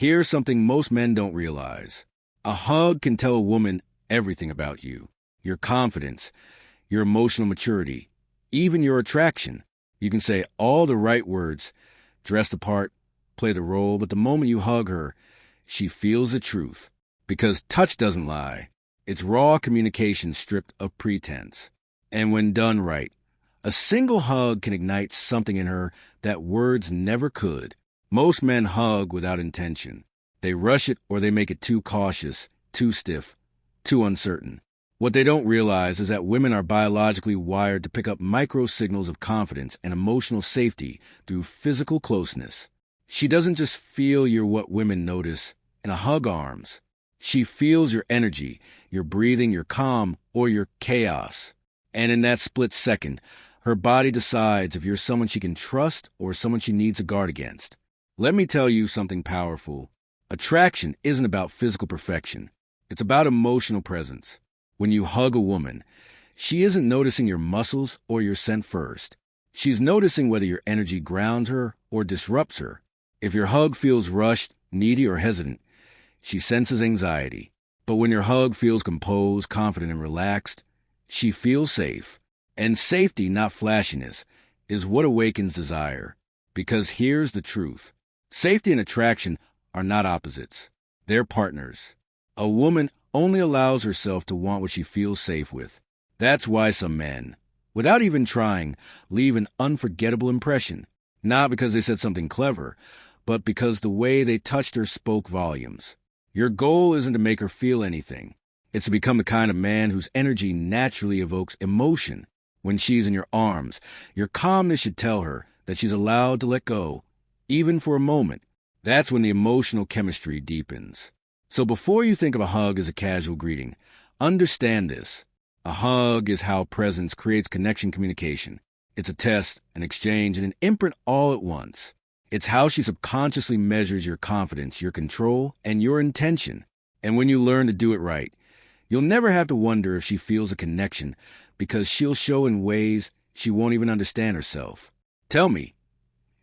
Here's something most men don't realize. A hug can tell a woman everything about you. Your confidence, your emotional maturity, even your attraction. You can say all the right words, dress the part, play the role, but the moment you hug her, she feels the truth. Because touch doesn't lie. It's raw communication stripped of pretense. And when done right, a single hug can ignite something in her that words never could. Most men hug without intention. They rush it or they make it too cautious, too stiff, too uncertain. What they don't realize is that women are biologically wired to pick up micro signals of confidence and emotional safety through physical closeness. She doesn't just feel your what women notice in a hug arms. She feels your energy, your breathing, your calm, or your chaos. And in that split second, her body decides if you're someone she can trust or someone she needs to guard against. Let me tell you something powerful. Attraction isn't about physical perfection. It's about emotional presence. When you hug a woman, she isn't noticing your muscles or your scent first. She's noticing whether your energy grounds her or disrupts her. If your hug feels rushed, needy, or hesitant, she senses anxiety. But when your hug feels composed, confident, and relaxed, she feels safe. And safety, not flashiness, is what awakens desire. Because here's the truth. Safety and attraction are not opposites. They're partners. A woman only allows herself to want what she feels safe with. That's why some men, without even trying, leave an unforgettable impression. Not because they said something clever, but because the way they touched her spoke volumes. Your goal isn't to make her feel anything. It's to become the kind of man whose energy naturally evokes emotion. When she's in your arms, your calmness should tell her that she's allowed to let go, even for a moment. That's when the emotional chemistry deepens. So before you think of a hug as a casual greeting, understand this. A hug is how presence creates connection communication. It's a test, an exchange, and an imprint all at once. It's how she subconsciously measures your confidence, your control, and your intention. And when you learn to do it right, you'll never have to wonder if she feels a connection, because she'll show in ways she won't even understand herself. Tell me,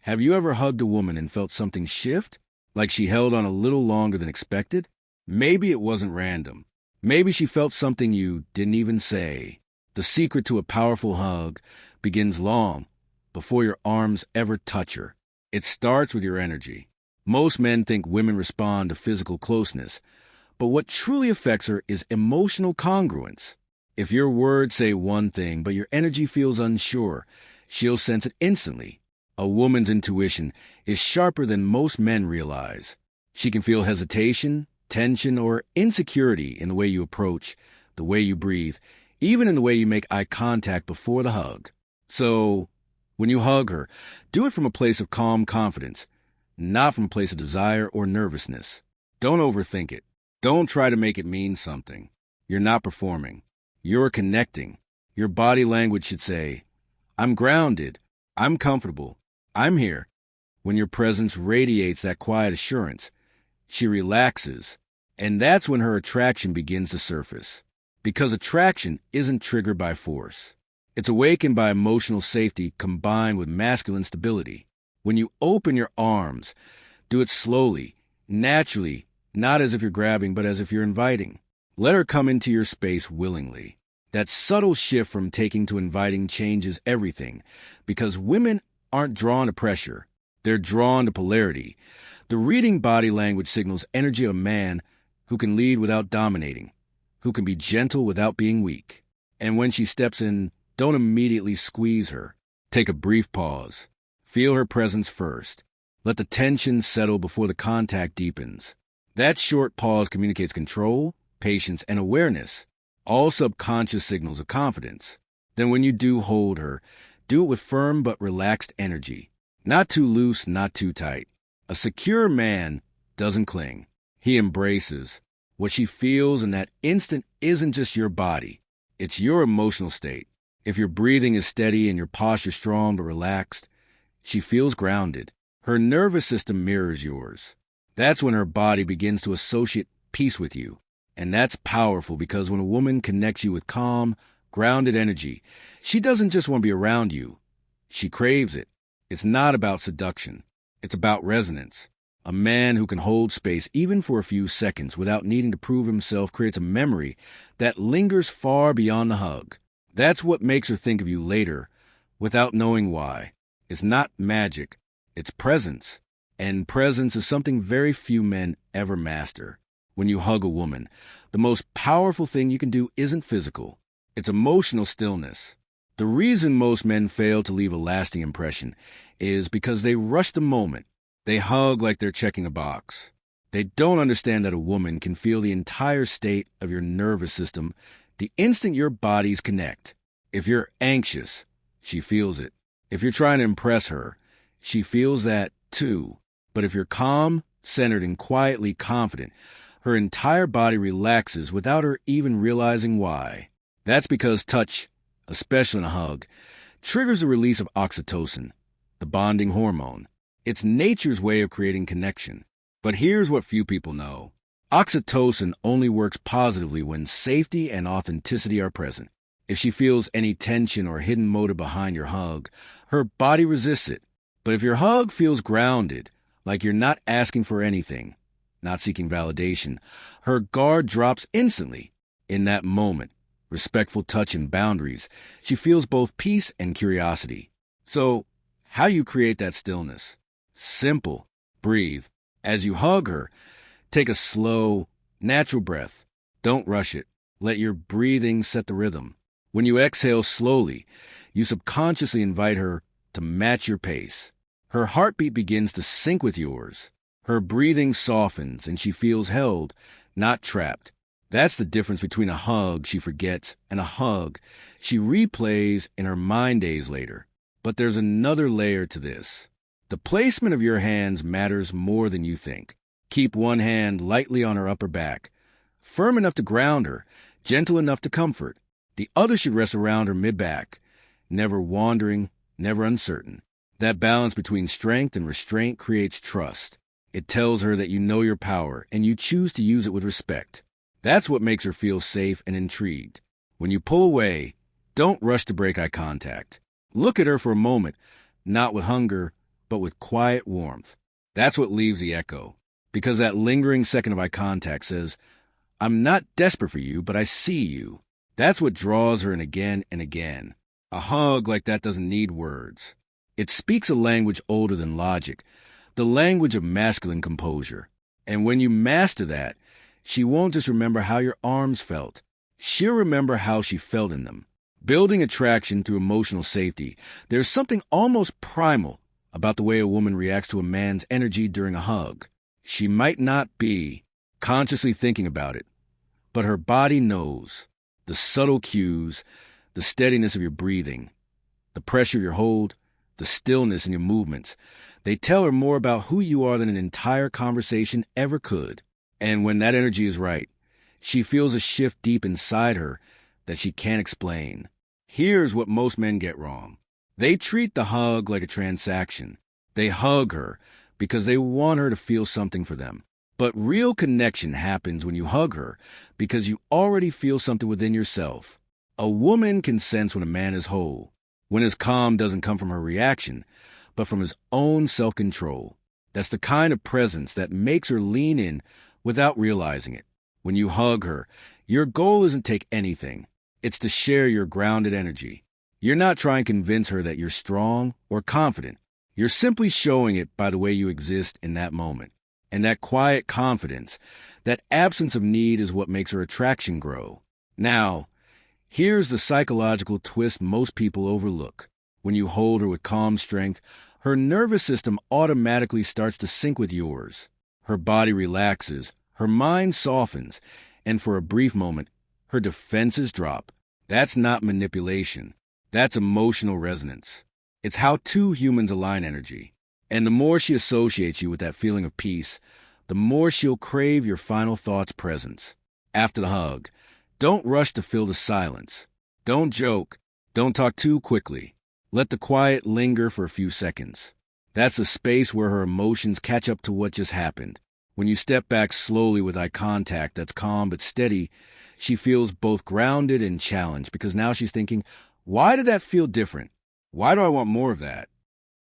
have you ever hugged a woman and felt something shift? Like she held on a little longer than expected? Maybe it wasn't random. Maybe she felt something you didn't even say. The secret to a powerful hug begins long before your arms ever touch her. It starts with your energy. Most men think women respond to physical closeness, but what truly affects her is emotional congruence. If your words say one thing, but your energy feels unsure, she'll sense it instantly. A woman's intuition is sharper than most men realize. She can feel hesitation, tension, or insecurity in the way you approach, the way you breathe, even in the way you make eye contact before the hug. So, when you hug her, do it from a place of calm confidence, not from a place of desire or nervousness. Don't overthink it. Don't try to make it mean something. You're not performing. You're connecting. Your body language should say, I'm grounded. I'm comfortable. I'm here. When your presence radiates that quiet assurance, she relaxes, and that's when her attraction begins to surface. Because attraction isn't triggered by force. It's awakened by emotional safety combined with masculine stability. When you open your arms, do it slowly, naturally, not as if you're grabbing, but as if you're inviting. Let her come into your space willingly. That subtle shift from taking to inviting changes everything, because women aren't drawn to pressure. They're drawn to polarity. The reading body language signals energy of a man who can lead without dominating, who can be gentle without being weak. And when she steps in, don't immediately squeeze her. Take a brief pause. Feel her presence first. Let the tension settle before the contact deepens. That short pause communicates control, patience, and awareness, all subconscious signals of confidence. Then when you do hold her, do it with firm but relaxed energy. Not too loose, not too tight. A secure man doesn't cling. He embraces. What she feels in that instant isn't just your body. It's your emotional state. If your breathing is steady and your posture strong but relaxed, she feels grounded. Her nervous system mirrors yours. That's when her body begins to associate peace with you. And that's powerful because when a woman connects you with calm, grounded energy, she doesn't just want to be around you. She craves it. It's not about seduction. It's about resonance. A man who can hold space even for a few seconds without needing to prove himself creates a memory that lingers far beyond the hug. That's what makes her think of you later without knowing why. It's not magic, it's presence. And presence is something very few men ever master. When you hug a woman, the most powerful thing you can do isn't physical. It's emotional stillness. The reason most men fail to leave a lasting impression is because they rush the moment. They hug like they're checking a box. They don't understand that a woman can feel the entire state of your nervous system the instant your bodies connect. If you're anxious, she feels it. If you're trying to impress her, she feels that too. But if you're calm, centered, and quietly confident, her entire body relaxes without her even realizing why. That's because touch, especially in a hug, triggers the release of oxytocin, the bonding hormone. It's nature's way of creating connection. But here's what few people know. Oxytocin only works positively when safety and authenticity are present. If she feels any tension or hidden motive behind your hug, her body resists it. But if your hug feels grounded, like you're not asking for anything, not seeking validation, her guard drops instantly. In that moment, respectful touch and boundaries, she feels both peace and curiosity. So, how you create that stillness? Simple. Breathe. As you hug her, take a slow, natural breath. Don't rush it. Let your breathing set the rhythm. When you exhale slowly, you subconsciously invite her to match your pace. Her heartbeat begins to sync with yours. Her breathing softens and she feels held, not trapped. That's the difference between a hug she forgets and a hug she replays in her mind days later. But there's another layer to this. The placement of your hands matters more than you think. Keep one hand lightly on her upper back, firm enough to ground her, gentle enough to comfort. The other should rest around her mid-back, never wandering, never uncertain. That balance between strength and restraint creates trust. It tells her that you know your power and you choose to use it with respect. That's what makes her feel safe and intrigued. When you pull away, don't rush to break eye contact. Look at her for a moment, not with hunger, but with quiet warmth. That's what leaves the echo. Because that lingering second of eye contact says, I'm not desperate for you, but I see you. That's what draws her in again and again. A hug like that doesn't need words. It speaks a language older than logic, the language of masculine composure. And when you master that, she won't just remember how your arms felt. She'll remember how she felt in them. Building attraction through emotional safety, there's something almost primal about the way a woman reacts to a man's energy during a hug. She might not be consciously thinking about it, but her body knows. The subtle cues, the steadiness of your breathing, the pressure of your hold, the stillness in your movements, they tell her more about who you are than an entire conversation ever could. And when that energy is right, she feels a shift deep inside her that she can't explain. Here's what most men get wrong. They treat the hug like a transaction. They hug her because they want her to feel something for them. But real connection happens when you hug her because you already feel something within yourself. A woman can sense when a man is whole, when his calm doesn't come from her reaction, but from his own self-control. That's the kind of presence that makes her lean in without realizing it. When you hug her, your goal isn't to take anything. It's to share your grounded energy. You're not trying to convince her that you're strong or confident. You're simply showing it by the way you exist in that moment. And that quiet confidence, that absence of need is what makes her attraction grow. Now, here's the psychological twist most people overlook. When you hold her with calm strength, her nervous system automatically starts to sync with yours. Her body relaxes, her mind softens, and for a brief moment, her defenses drop. That's not manipulation. That's emotional resonance. It's how two humans align energy. And the more she associates you with that feeling of peace, the more she'll crave your final thoughts' presence. After the hug, don't rush to fill the silence. Don't joke. Don't talk too quickly. Let the quiet linger for a few seconds. That's a space where her emotions catch up to what just happened. When you step back slowly with eye contact that's calm but steady, she feels both grounded and challenged because now she's thinking, why did that feel different? Why do I want more of that?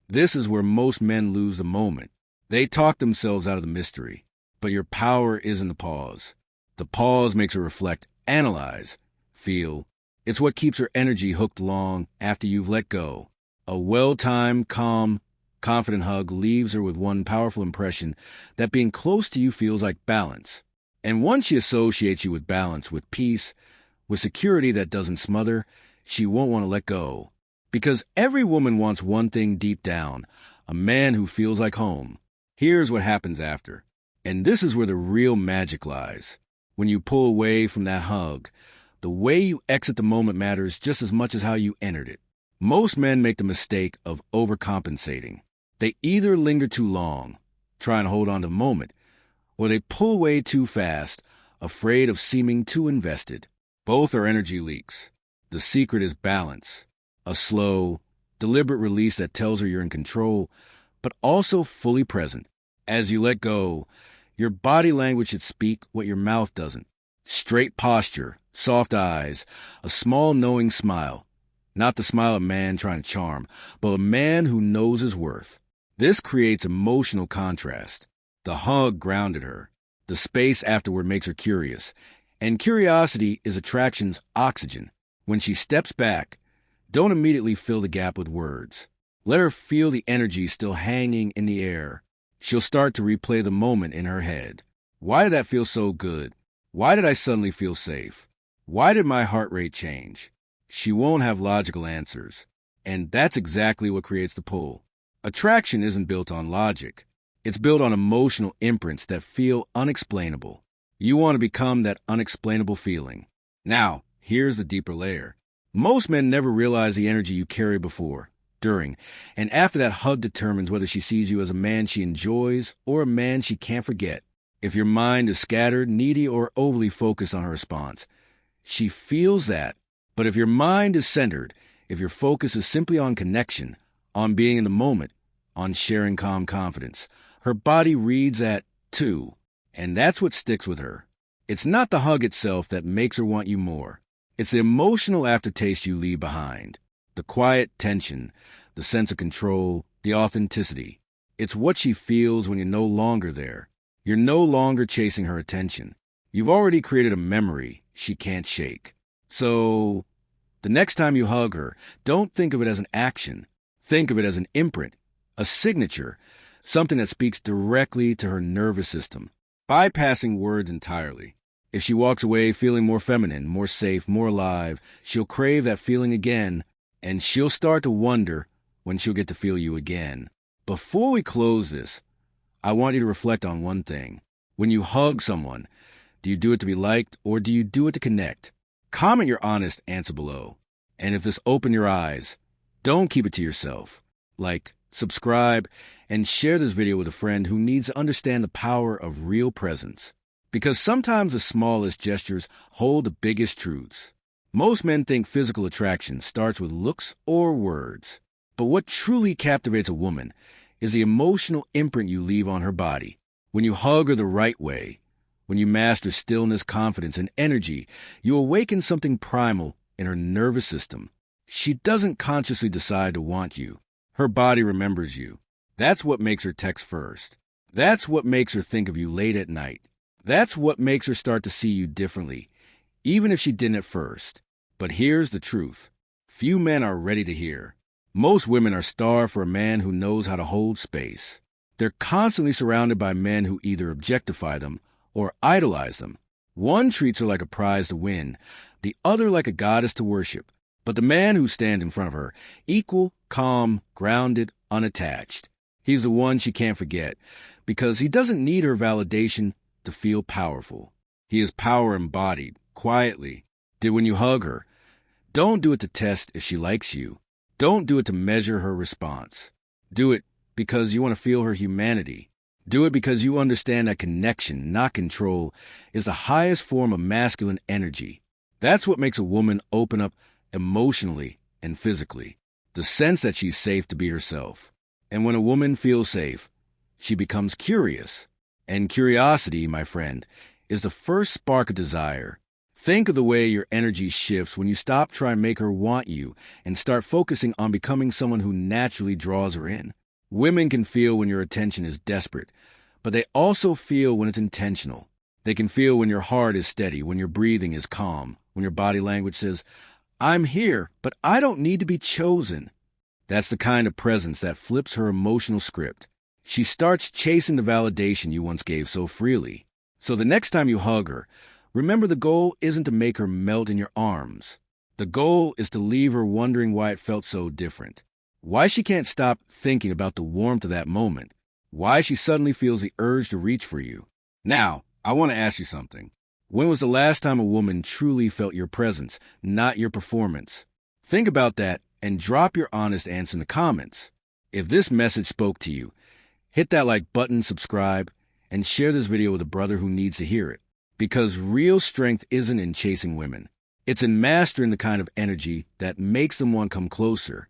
This is where most men lose the moment. They talk themselves out of the mystery. But your power is in the pause. The pause makes her reflect, analyze, feel. It's what keeps her energy hooked long after you've let go. A well-timed, calm, confident hug leaves her with one powerful impression that being close to you feels like balance. And once she associates you with balance, with peace, with security that doesn't smother, she won't want to let go. Because every woman wants one thing deep down, a man who feels like home. Here's what happens after. And this is where the real magic lies. When you pull away from that hug, the way you exit the moment matters just as much as how you entered it. Most men make the mistake of overcompensating. They either linger too long, trying to hold on to the moment, or they pull away too fast, afraid of seeming too invested. Both are energy leaks. The secret is balance. A slow, deliberate release that tells her you're in control, but also fully present. As you let go, your body language should speak what your mouth doesn't. Straight posture, soft eyes, a small knowing smile. Not the smile of a man trying to charm, but a man who knows his worth. This creates emotional contrast. The hug grounded her. The space afterward makes her curious. And curiosity is attraction's oxygen. When she steps back, don't immediately fill the gap with words. Let her feel the energy still hanging in the air. She'll start to replay the moment in her head. Why did that feel so good? Why did I suddenly feel safe? Why did my heart rate change? She won't have logical answers. And that's exactly what creates the pull. Attraction isn't built on logic. It's built on emotional imprints that feel unexplainable. You want to become that unexplainable feeling. Now, here's the deeper layer. Most men never realize the energy you carry before, during, and after that hug determines whether she sees you as a man she enjoys or a man she can't forget. If your mind is scattered, needy, or overly focused on her response, she feels that. But if your mind is centered, if your focus is simply on connection, on being in the moment, on sharing calm confidence, her body reads that too. And that's what sticks with her. It's not the hug itself that makes her want you more. It's the emotional aftertaste you leave behind. The quiet tension, the sense of control, the authenticity. It's what she feels when you're no longer there. You're no longer chasing her attention. You've already created a memory she can't shake. So, the next time you hug her, don't think of it as an action. Think of it as an imprint, a signature, something that speaks directly to her nervous system, bypassing words entirely. If she walks away feeling more feminine, more safe, more alive, she'll crave that feeling again, and she'll start to wonder when she'll get to feel you again. Before we close this, I want you to reflect on one thing. When you hug someone, do you do it to be liked or do you do it to connect? Comment your honest answer below. And if this opened your eyes, don't keep it to yourself. Like, subscribe, and share this video with a friend who needs to understand the power of real presence. Because sometimes the smallest gestures hold the biggest truths. Most men think physical attraction starts with looks or words. But what truly captivates a woman is the emotional imprint you leave on her body. When you hug her the right way, when you master stillness, confidence, and energy, you awaken something primal in her nervous system. She doesn't consciously decide to want you. Her body remembers you. That's what makes her text first. That's what makes her think of you late at night. That's what makes her start to see you differently, even if she didn't at first. But here's the truth. Few men are ready to hear. Most women are starved for a man who knows how to hold space. They're constantly surrounded by men who either objectify them or idolize them. One treats her like a prize to win, the other like a goddess to worship. But the man who stands in front of her, equal, calm, grounded, unattached. He's the one she can't forget, because he doesn't need her validation to feel powerful. He is power embodied, quietly. When you hug her, don't do it to test if she likes you. Don't do it to measure her response. Do it because you want to feel her humanity. Do it because you understand that connection, not control, is the highest form of masculine energy. That's what makes a woman open up emotionally and physically. The sense that she's safe to be herself. And when a woman feels safe, she becomes curious. And curiosity, my friend, is the first spark of desire. Think of the way your energy shifts when you stop trying to make her want you and start focusing on becoming someone who naturally draws her in. Women can feel when your attention is desperate, but they also feel when it's intentional. They can feel when your heart is steady, when your breathing is calm, when your body language says, I'm here, but I don't need to be chosen. That's the kind of presence that flips her emotional script. She starts chasing the validation you once gave so freely. So the next time you hug her, remember the goal isn't to make her melt in your arms. The goal is to leave her wondering why it felt so different. Why she can't stop thinking about the warmth of that moment. Why she suddenly feels the urge to reach for you. Now, I want to ask you something. When was the last time a woman truly felt your presence, not your performance? Think about that and drop your honest answer in the comments. If this message spoke to you, hit that like button, subscribe, and share this video with a brother who needs to hear it. Because real strength isn't in chasing women. It's in mastering the kind of energy that makes them want to come closer.